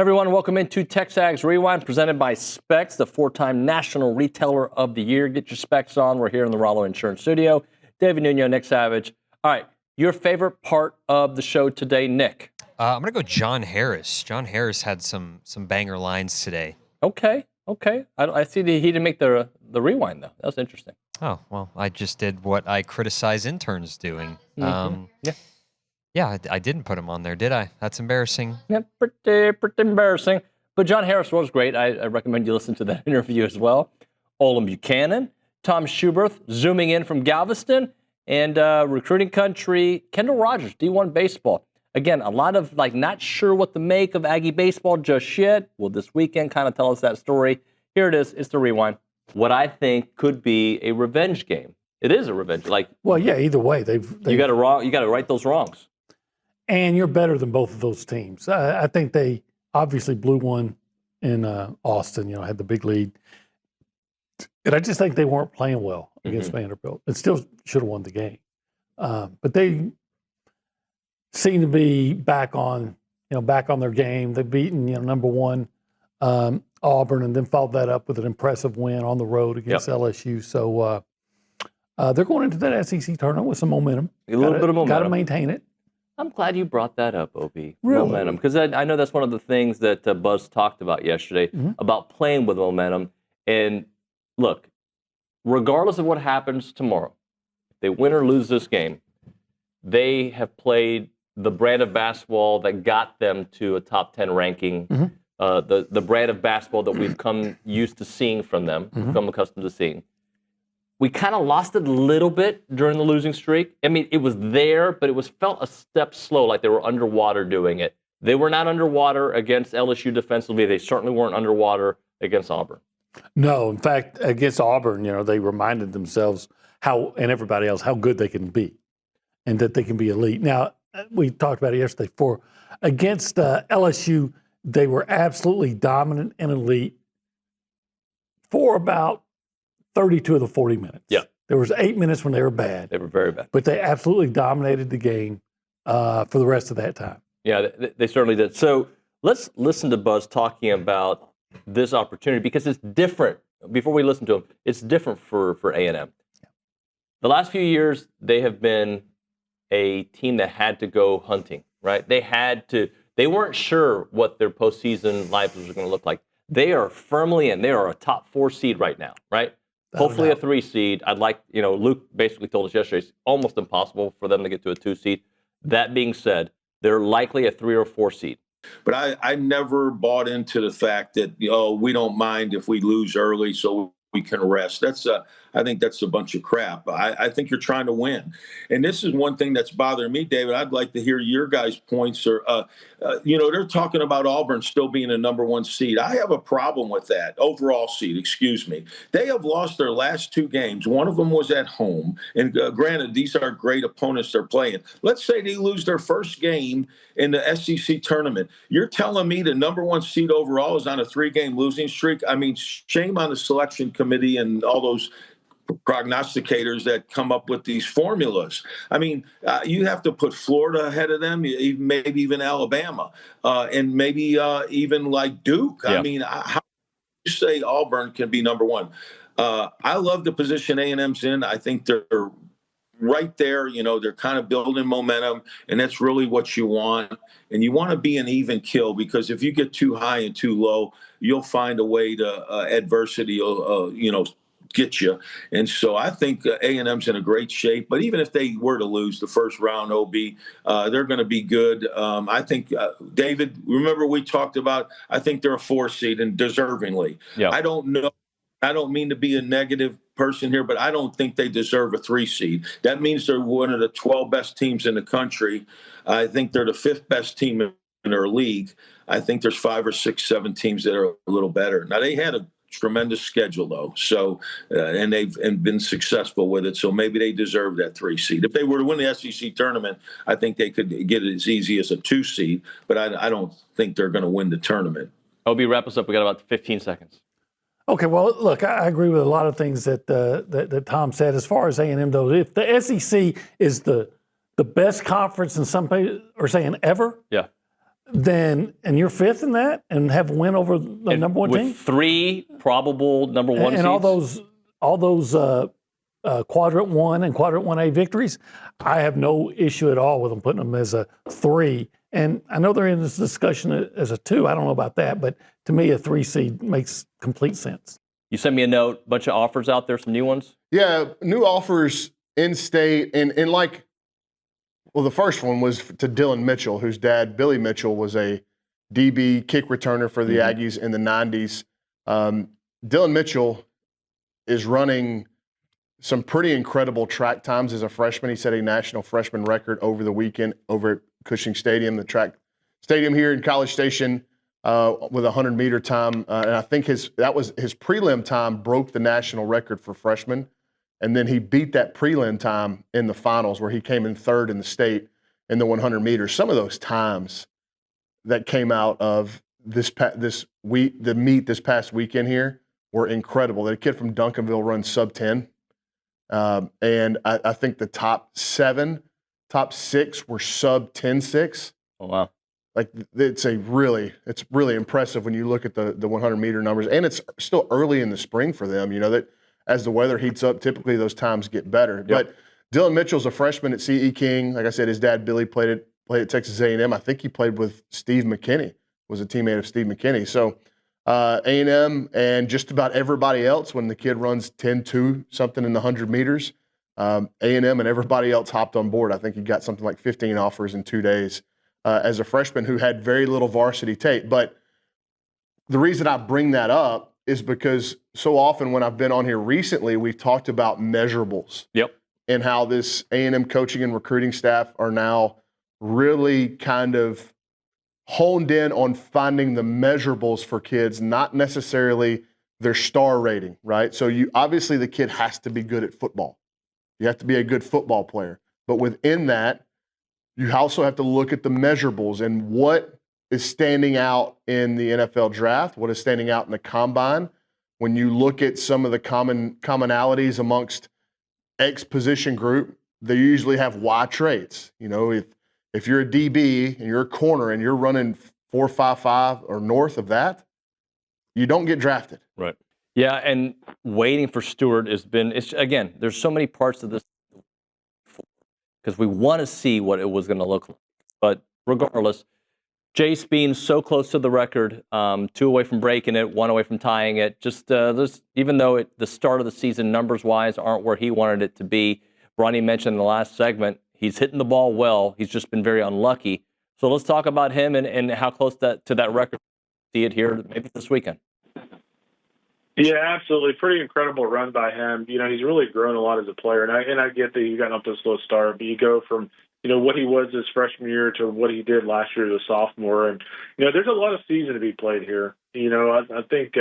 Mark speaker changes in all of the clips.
Speaker 1: Everyone, welcome into TexAgs Rewind, presented by Specs, the 4-time National Retailer of the Year. Get your specs on. We're here in the Rollo Insurance Studio. David Nuno, Nick Savage. All right, your favorite part of the show today, Nick?
Speaker 2: I'm going to go John Harris. John Harris had some banger lines today.
Speaker 1: Okay. I see that he didn't make the rewind, though. That was interesting.
Speaker 2: Oh, well, I just did what I criticize interns doing. Yeah, I didn't put him on there, did I? That's embarrassing.
Speaker 1: Yeah, pretty embarrassing. But John Harris was great. I recommend you listen to that interview as well. Olin Buchanan, Tom Schuberth, zooming in from Galveston, and recruiting country, Kendall Rogers, D1 baseball. Again, a lot of not sure what to make of Aggie baseball just yet. Will this weekend kind of tell us that story? Here it is. It's the rewind. What I think could be a revenge game. It is a revenge.
Speaker 3: Well, yeah. Either way,
Speaker 1: you got to right those wrongs.
Speaker 3: And you're better than both of those teams. I think they obviously blew one in Austin. Had the big lead, and I just think they weren't playing well against Vanderbilt. It still should have won the game, but they seem to be back on their game. They've beaten number one Auburn, and then followed that up with an impressive win on the road against LSU. So they're going into that SEC tournament with some momentum.
Speaker 1: A little bit of momentum.
Speaker 3: Got to maintain it.
Speaker 1: I'm glad you brought that up, Opie.
Speaker 3: Really?
Speaker 1: Momentum. Because I know that's one of the things that Buzz talked about yesterday, about playing with momentum. And look, regardless of what happens tomorrow, if they win or lose this game, they have played the brand of basketball that got them to a top 10 ranking, the brand of basketball that we've come used to seeing from them, become accustomed to seeing. We kind of lost it a little bit during the losing streak. I mean, it was there, but it felt a step slow, like they were underwater doing it. They were not underwater against LSU defensively. They certainly weren't underwater against Auburn.
Speaker 3: No, in fact, against Auburn, they reminded themselves and everybody else how good they can be, and that they can be elite. Now, we talked about it yesterday. Against LSU, they were absolutely dominant and elite for about 32 of the 40 minutes.
Speaker 1: Yeah.
Speaker 3: There was 8 minutes when they were bad.
Speaker 1: They were very bad.
Speaker 3: But they absolutely dominated the game for the rest of that time.
Speaker 1: Yeah, they certainly did. So let's listen to Buzz talking about this opportunity, because it's different. Before we listen to him, it's different for A&M. Yeah. The last few years, they have been a team that had to go hunting, right? They weren't sure what their postseason lives was going to look like. They are firmly in. They are a top 4 seed right now, right? Hopefully a 3 seed. I'd like, Luke basically told us yesterday it's almost impossible for them to get to a 2 seed. That being said, they're likely a 3 or 4 seed.
Speaker 4: But I never bought into the fact that, we don't mind if we lose early so we can rest. I think that's a bunch of crap. I think you're trying to win. And this is one thing that's bothering me, David. I'd like to hear your guys' points. They're talking about Auburn still being a number 1 seed. I have a problem with that. Overall seed, excuse me. They have lost their last 2 games. One of them was at home. And granted, these are great opponents they're playing. Let's say they lose their first game in the SEC tournament. You're telling me the number 1 seed overall is on a 3-game losing streak? I mean, shame on the selection committee and all those prognosticators that come up with these formulas. I mean, you have to put Florida ahead of them, maybe even Alabama, and maybe even like Duke. Yeah. I mean, how do you say Auburn can be number 1? I love the position A&M's in. I think they're right there. They're kind of building momentum, and that's really what you want. And you want to be an even kill, because if you get too high and too low, you'll find a way to adversity will, get you. And so I think A&M's in a great shape. But even if they were to lose the first round, they're going to be good. I think, David, remember we talked about, I think they're a 4 seed, and deservingly. Yeah. I don't know. I don't mean to be a negative person here, but I don't think they deserve a 3 seed. That means they're one of the 12 best teams in the country. I think they're the 5th best team in their league. I think there's 5 or 6, 7 teams that are a little better. Now, they had a tremendous schedule, though. So, and they've been successful with it. So maybe they deserve that 3 seed. If they were to win the SEC tournament, I think they could get it as easy as a 2 seed. But I don't think they're going to win the tournament.
Speaker 1: Obi, wrap us up. We got about 15 seconds.
Speaker 3: Okay, well, look, I agree with a lot of things that Tom said. As far as A&M, though, if the SEC is the best conference, and some people are saying ever,
Speaker 1: yeah,
Speaker 3: and you're fifth in that and have a win over the number one
Speaker 1: with
Speaker 3: team?
Speaker 1: 3 probable number one
Speaker 3: And
Speaker 1: seeds?
Speaker 3: all those quadrant 1 and quadrant 1A victories, I have no issue at all with them putting them as a 3. And I know they're in this discussion as a 2. I don't know about that, but to me, a 3 seed makes complete sense.
Speaker 1: You sent me a note, bunch of offers out there, some new ones?
Speaker 5: Yeah, new offers in state. And the first one was to Dylan Mitchell, whose dad, Billy Mitchell, was a DB kick returner for the Aggies in the 90s. Dylan Mitchell is running some pretty incredible track times as a freshman. He set a national freshman record over the weekend over at Cushing Stadium, the track stadium here in College Station, with a 100-meter time. And I think his prelim time broke the national record for freshmen. And then he beat that prelim time in the finals where he came in third in the state in the 100 meters. Some of those times that came out of the meet this past weekend here were incredible. That a kid from Duncanville runs sub 10. And I think the top 6 were sub 10.6.
Speaker 1: Oh, wow.
Speaker 5: Like it's really impressive when you look at the 100-meter numbers. And it's still early in the spring for them, that as the weather heats up, typically those times get better. Yep. But Dylan Mitchell's a freshman at C.E. King. Like I said, his dad, Billy, played at Texas A&M. I think he played with Steve McKinney, was a teammate of Steve McKinney. So A&M and just about everybody else, when the kid runs 10.2 something in the 100 meters, A&M and everybody else hopped on board. I think he got something like 15 offers in 2 days as a freshman who had very little varsity tape. But the reason I bring that up is because so often when I've been on here recently, we've talked about measurables.
Speaker 1: Yep.
Speaker 5: And how this A&M coaching and recruiting staff are now really kind of honed in on finding the measurables for kids, not necessarily their star rating, right? So obviously the kid has to be good at football. You have to be a good football player. But within that, you also have to look at the measurables and what is standing out in the NFL draft, what is standing out in the combine. When you look at some of the commonalities amongst X position group, they usually have Y traits. If you're a DB and you're a corner and you're running 4.55 or north of that, you don't get drafted.
Speaker 1: Right. Yeah, and waiting for Stewart again, there's so many parts of this because we want to see what it was going to look like. But regardless, Jace being so close to the record, 2 away from breaking it, 1 away from tying it. Just even though the start of the season numbers-wise aren't where he wanted it to be, Bronny mentioned in the last segment, he's hitting the ball well. He's just been very unlucky. So let's talk about him and how close to that record. See it here maybe this weekend.
Speaker 6: Yeah, absolutely. Pretty incredible run by him. He's really grown a lot as a player, and I get that he got off to a slow start, but you go from what he was his freshman year to what he did last year as a sophomore. And, there's a lot of season to be played here. I think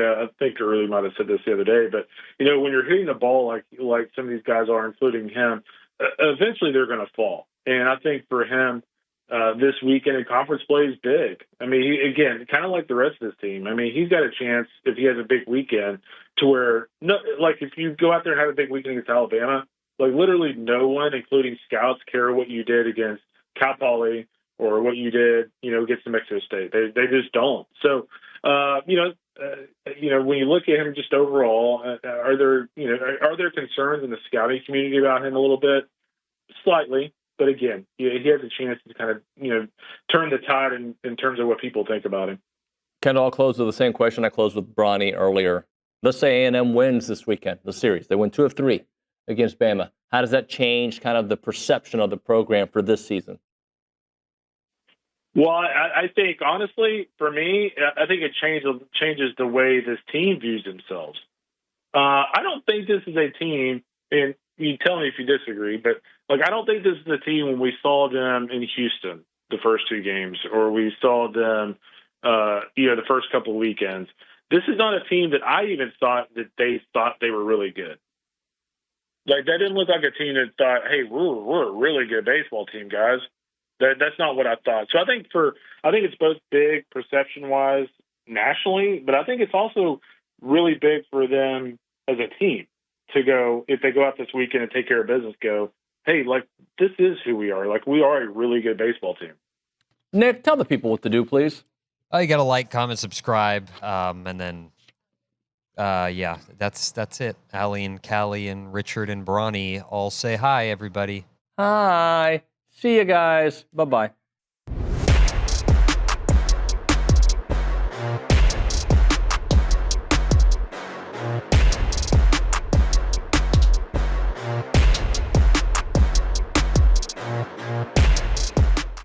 Speaker 6: Early might have said this the other day, but, when you're hitting the ball like some of these guys are, including him, eventually they're going to fall. And I think for him, this weekend in conference play is big. I mean, again, kind of like the rest of his team. I mean, he's got a chance if he has a big weekend to where, if you go out there and have a big weekend against Alabama, literally no one, including scouts, care what you did against Cal Poly or what you did, against New Mexico State. They just don't. So, when you look at him just overall, are there concerns in the scouting community about him a little bit? Slightly. But again, he has a chance to kind of, turn the tide in terms of what people think about him.
Speaker 1: Kendall, I'll close with the same question I closed with Bronny earlier. Let's say A&M wins this weekend, the series. They win 2 of 3 against Bama. How does that change kind of the perception of the program for this season?
Speaker 6: Well, I think, honestly, for me, I think it changes the way this team views themselves. I don't think this is a team, and you tell me if you disagree, but I don't think this is a team when we saw them in Houston the first 2 games, or we saw them, the first couple of weekends. This is not a team that I even thought that they were really good. That didn't look like a team that thought, hey, we're a really good baseball team, guys. That's not what I thought. So I think it's both big perception-wise nationally, but I think it's also really big for them as a team to go, if they go out this weekend and take care of business, go, hey, this is who we are. We are a really good baseball team.
Speaker 1: Nick, tell the people what to do, please.
Speaker 2: Oh, you got to like, comment, subscribe, and then, yeah, that's it. Allie and Callie and Richard and Bronny all say hi, everybody.
Speaker 1: Hi. See you guys. Bye-bye.